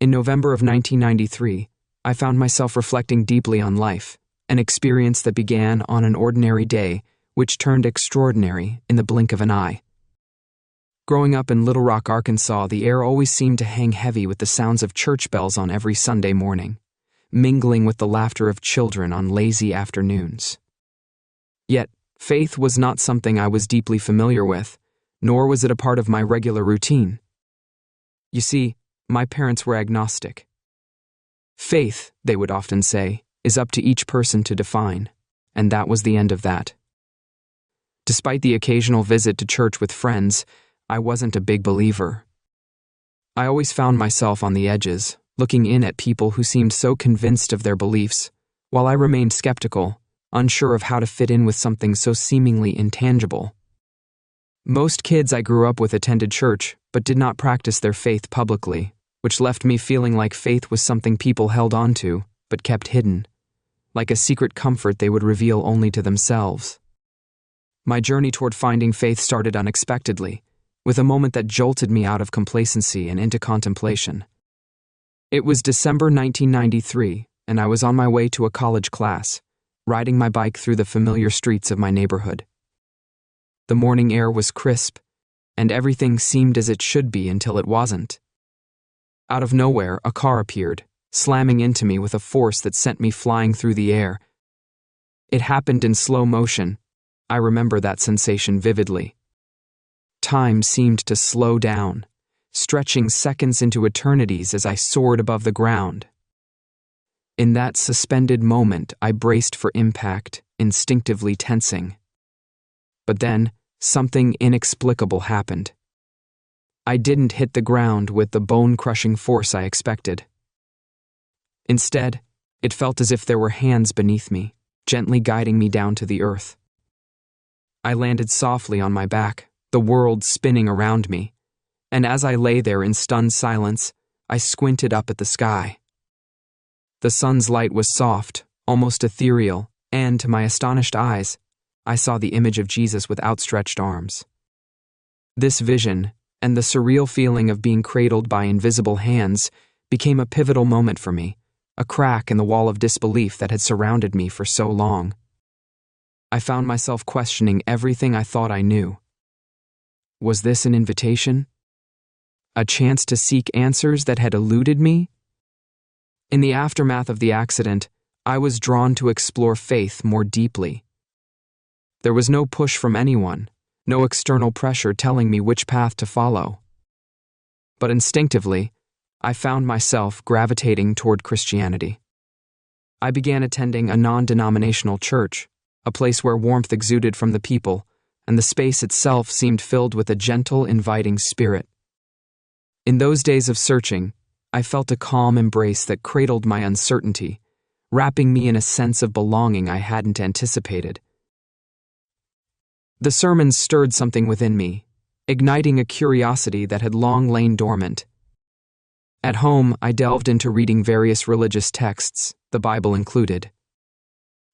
In November of 1993, I found myself reflecting deeply on life, an experience that began on an ordinary day, which turned extraordinary in the blink of an eye. Growing up in Little Rock, Arkansas, the air always seemed to hang heavy with the sounds of church bells on every Sunday morning, mingling with the laughter of children on lazy afternoons. Yet, faith was not something I was deeply familiar with, nor was it a part of my regular routine. You see, my parents were agnostic. Faith, they would often say, is up to each person to define, and that was the end of that. Despite the occasional visit to church with friends, I wasn't a big believer. I always found myself on the edges, looking in at people who seemed so convinced of their beliefs, while I remained skeptical, unsure of how to fit in with something so seemingly intangible. Most kids I grew up with attended church, but did not practice their faith publicly, which left me feeling like faith was something people held on to, but kept hidden, like a secret comfort they would reveal only to themselves. My journey toward finding faith started unexpectedly, with a moment that jolted me out of complacency and into contemplation. It was December 1993, and I was on my way to a college class, riding my bike through the familiar streets of my neighborhood. The morning air was crisp, and everything seemed as it should be until it wasn't. Out of nowhere, a car appeared, slamming into me with a force that sent me flying through the air. It happened in slow motion. I remember that sensation vividly. Time seemed to slow down, stretching seconds into eternities as I soared above the ground. In that suspended moment, I braced for impact, instinctively tensing. But then, something inexplicable happened. I didn't hit the ground with the bone-crushing force I expected. Instead, it felt as if there were hands beneath me, gently guiding me down to the earth. I landed softly on my back, the world spinning around me, and as I lay there in stunned silence, I squinted up at the sky. The sun's light was soft, almost ethereal, and, to my astonished eyes, I saw the image of Jesus with outstretched arms. This vision, and the surreal feeling of being cradled by invisible hands, became a pivotal moment for me, a crack in the wall of disbelief that had surrounded me for so long. I found myself questioning everything I thought I knew. Was this an invitation? A chance to seek answers that had eluded me? In the aftermath of the accident, I was drawn to explore faith more deeply. There was no push from anyone, no external pressure telling me which path to follow. But instinctively, I found myself gravitating toward Christianity. I began attending a non-denominational church, a place where warmth exuded from the people, and the space itself seemed filled with a gentle, inviting spirit. In those days of searching, I felt a calm embrace that cradled my uncertainty, wrapping me in a sense of belonging I hadn't anticipated. The sermons stirred something within me, igniting a curiosity that had long lain dormant. At home, I delved into reading various religious texts, the Bible included.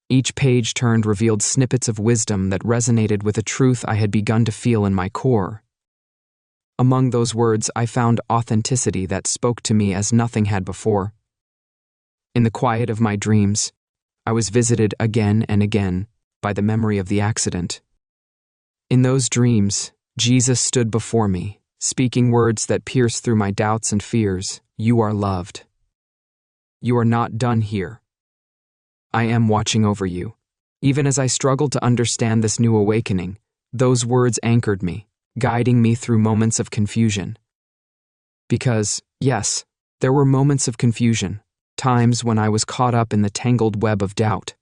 Each page turned revealed snippets of wisdom that resonated with a truth I had begun to feel in my core. Among those words, I found authenticity that spoke to me as nothing had before. In the quiet of my dreams, I was visited again and again by the memory of the accident. In those dreams, Jesus stood before me, speaking words that pierced through my doubts and fears. You are loved. You are not done here. I am watching over you. Even as I struggled to understand this new awakening, those words anchored me, guiding me through moments of confusion. Because, yes, there were moments of confusion, times when I was caught up in the tangled web of doubt.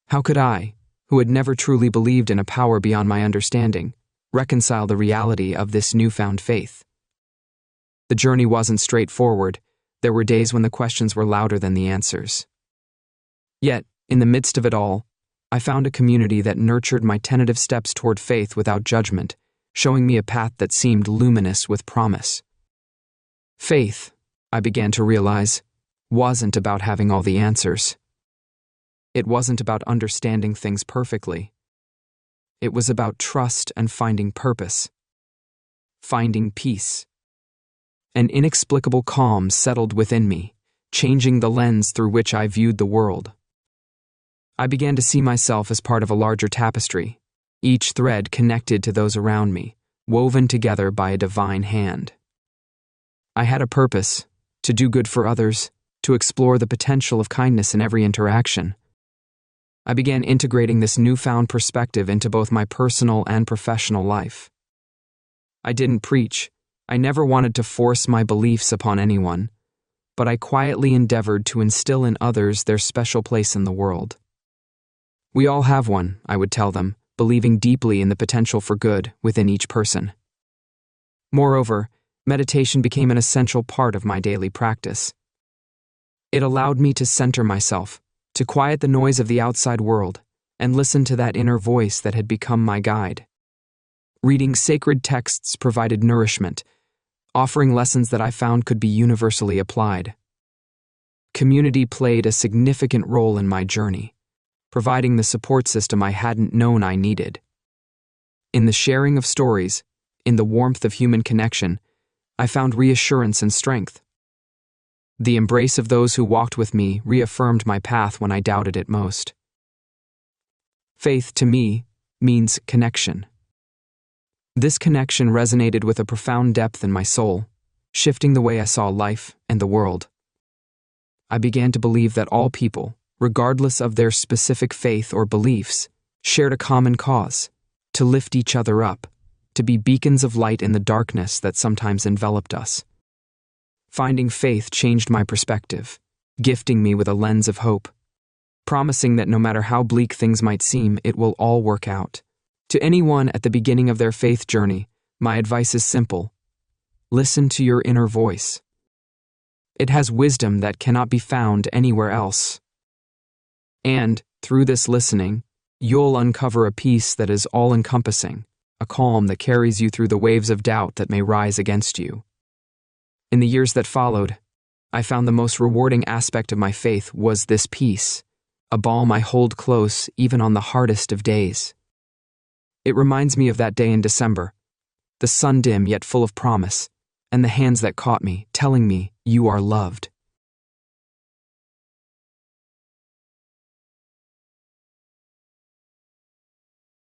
How could I, who had never truly believed in a power beyond my understanding, reconcile the reality of this newfound faith? The journey wasn't straightforward. There were days when the questions were louder than the answers. Yet, in the midst of it all, I found a community that nurtured my tentative steps toward faith without judgment, showing me a path that seemed luminous with promise. Faith, I began to realize, wasn't about having all the answers. It wasn't about understanding things perfectly. It was about trust and finding purpose, finding peace, An inexplicable calm settled within me, changing the lens through which I viewed the world. I began to see myself as part of a larger tapestry, each thread connected to those around me, woven together by a divine hand. I had a purpose: to do good for others, to explore the potential of kindness in every interaction. I began integrating this newfound perspective into both my personal and professional life. I didn't preach. I never wanted to force my beliefs upon anyone, but I quietly endeavored to instill in others their special place in the world. We all have one, I would tell them, believing deeply in the potential for good within each person. Moreover, meditation became an essential part of my daily practice. It allowed me to center myself, to quiet the noise of the outside world, and listen to that inner voice that had become my guide. Reading sacred texts provided nourishment, offering lessons that I found could be universally applied. Community played a significant role in my journey, providing the support system I hadn't known I needed. In the sharing of stories, in the warmth of human connection, I found reassurance and strength. The embrace of those who walked with me reaffirmed my path when I doubted it most. Faith, to me, means connection. This connection resonated with a profound depth in my soul, shifting the way I saw life and the world. I began to believe that all people, regardless of their specific faith or beliefs, shared a common cause: to lift each other up, to be beacons of light in the darkness that sometimes enveloped us. Finding faith changed my perspective, gifting me with a lens of hope, promising that no matter how bleak things might seem, it will all work out. To anyone at the beginning of their faith journey, my advice is simple: listen to your inner voice. It has wisdom that cannot be found anywhere else. And, through this listening, you'll uncover a peace that is all-encompassing, a calm that carries you through the waves of doubt that may rise against you. In the years that followed, I found the most rewarding aspect of my faith was this peace, a balm I hold close even on the hardest of days. It reminds me of that day in December, the sun dim yet full of promise, and the hands that caught me, telling me, "You are loved."